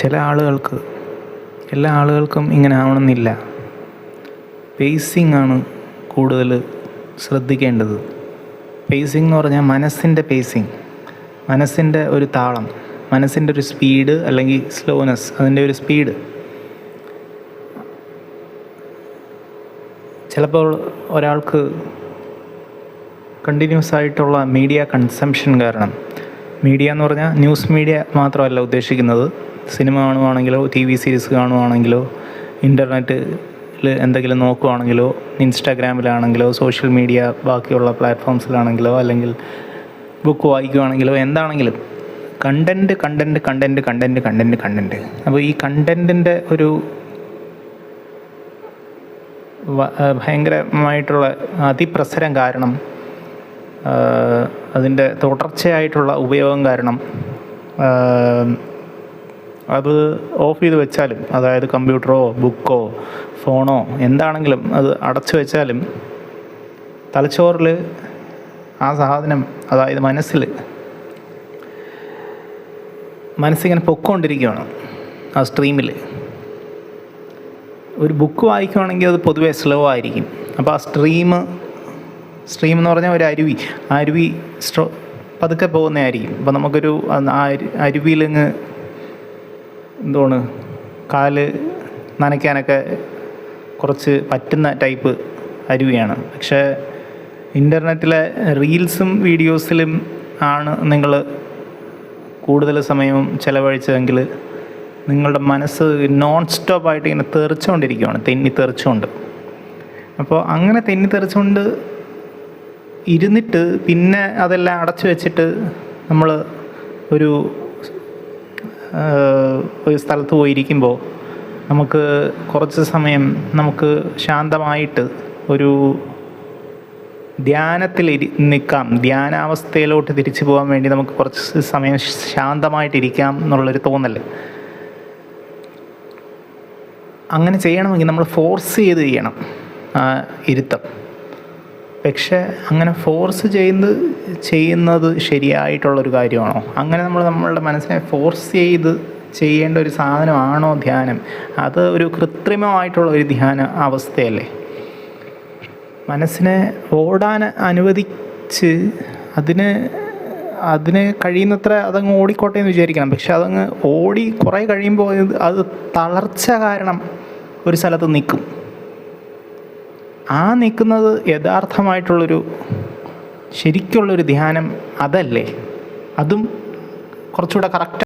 ചില ആളുകൾക്ക്, എല്ലാ ആളുകൾക്കും ഇങ്ങനെ ആവണമെന്നില്ല. പേസിംഗ് ആണ് കൂടുതൽ ശ്രദ്ധിക്കേണ്ടത്. പേസിംഗ് എന്ന് പറഞ്ഞാൽ മനസ്സിൻ്റെ പേസിംഗ്, മനസ്സിൻ്റെ ഒരു താളം, മനസ്സിൻ്റെ ഒരു സ്പീഡ് അല്ലെങ്കിൽ സ്ലോനെസ്, അതിൻ്റെ ഒരു സ്പീഡ്. ചിലപ്പോൾ ഒരാൾക്ക് കണ്ടിന്യൂസ് ആയിട്ടുള്ള മീഡിയ കൺസംഷൻ കാരണം, മീഡിയ എന്ന് പറഞ്ഞാൽ ന്യൂസ് മീഡിയ മാത്രമല്ല ഉദ്ദേശിക്കുന്നത്, സിനിമ കാണുവാണെങ്കിലോ TV സീരീസ് കാണുവാണെങ്കിലോ ഇൻ്റർനെറ്റിൽ എന്തെങ്കിലും നോക്കുവാണെങ്കിലോ ഇൻസ്റ്റാഗ്രാമിലാണെങ്കിലോ സോഷ്യൽ മീഡിയ ബാക്കിയുള്ള പ്ലാറ്റ്ഫോംസിലാണെങ്കിലോ അല്ലെങ്കിൽ ബുക്ക് വായിക്കുവാണെങ്കിലോ എന്താണെങ്കിലും കണ്ടൻറ്റ്. അപ്പോൾ ഈ കണ്ടൻറ്റിൻ്റെ ഒരു ഭയങ്കരമായിട്ടുള്ള അതിപ്രസരം കാരണം, അതിൻ്റെ തുടർച്ചയായിട്ടുള്ള ഉപയോഗം കാരണം അത് ഓഫ് ചെയ്ത് വെച്ചാലും, അതായത് കമ്പ്യൂട്ടറോ ബുക്കോ ഫോണോ എന്താണെങ്കിലും അത് അടച്ചു വെച്ചാലും തലച്ചോറിൽ ആ സാധനം, അതായത് മനസ്സിങ്ങനെ പൊക്കോണ്ടിരിക്കുകയാണ് ആ സ്ട്രീമിൽ. ഒരു ബുക്ക് വായിക്കുവാണെങ്കിൽ അത് പൊതുവേ സ്ലോ ആയിരിക്കും. അപ്പോൾ ആ സ്ട്രീം എന്ന് പറഞ്ഞാൽ ഒരു അരുവി പതുക്കെ പോകുന്നതായിരിക്കും. അപ്പോൾ നമുക്കൊരു അരുവിയിലങ്ങ് കാല് നനയ്ക്കാനൊക്കെ കുറച്ച് പറ്റുന്ന ടൈപ്പ് അരുവിയാണ്. പക്ഷേ ഇൻ്റർനെറ്റിലെ റീൽസും വീഡിയോസിലും ആണ് നിങ്ങൾ കൂടുതൽ സമയവും ചിലവഴിച്ചതെങ്കിൽ നിങ്ങളുടെ മനസ്സ് നോൺ സ്റ്റോപ്പായിട്ട് ഇങ്ങനെ തെറിച്ചുകൊണ്ടിരിക്കുകയാണ്, തെറിച്ചുകൊണ്ട്. അപ്പോൾ അങ്ങനെ തെറിച്ചുകൊണ്ട് ഇരുന്നിട്ട് പിന്നെ അതെല്ലാം അടച്ചു വെച്ചിട്ട് നമ്മൾ ഒരു സ്ഥലത്ത് പോയിരിക്കുമ്പോൾ നമുക്ക് കുറച്ച് സമയം നമുക്ക് ശാന്തമായിട്ട് ഒരു ധ്യാനത്തിൽ നിൽക്കാം, ധ്യാനാവസ്ഥയിലോട്ട് തിരിച്ചു പോകാൻ വേണ്ടി നമുക്ക് കുറച്ച് സമയം ശാന്തമായിട്ടിരിക്കാം എന്നുള്ളൊരു തോന്നൽ. അങ്ങനെ ചെയ്യണമെങ്കിൽ നമ്മൾ ഫോഴ്സ് ചെയ്യണം ആ ഇരുത്തം. പക്ഷേ അങ്ങനെ ഫോഴ്സ് ചെയ്യുന്നത് ശരിയായിട്ടുള്ളൊരു കാര്യമാണോ? അങ്ങനെ നമ്മളുടെ മനസ്സിനെ ഫോഴ്സ് ചെയ്ത് ചെയ്യേണ്ട ഒരു സാധനമാണോ ധ്യാനം? അത് ഒരു കൃത്രിമമായിട്ടുള്ള ഒരു ധ്യാന അവസ്ഥയല്ലേ? മനസ്സിനെ ഓടാൻ അനുവദിച്ച് അതിന് കഴിയുന്നത്ര അതങ്ങ് ഓടിക്കോട്ടെ എന്ന് വിചാരിക്കണം. പക്ഷെ അതങ്ങ് കുറേ കഴിയുമ്പോൾ അത് തളർച്ച കാരണം ഒരു സ്ഥലത്ത് നിൽക്കും. ആ നിൽക്കുന്നത് യഥാർത്ഥമായിട്ടുള്ളൊരു ശരിക്കുള്ളൊരു ധ്യാനം അതല്ലേ? അതും കുറച്ചുകൂടെ കറക്റ്റ്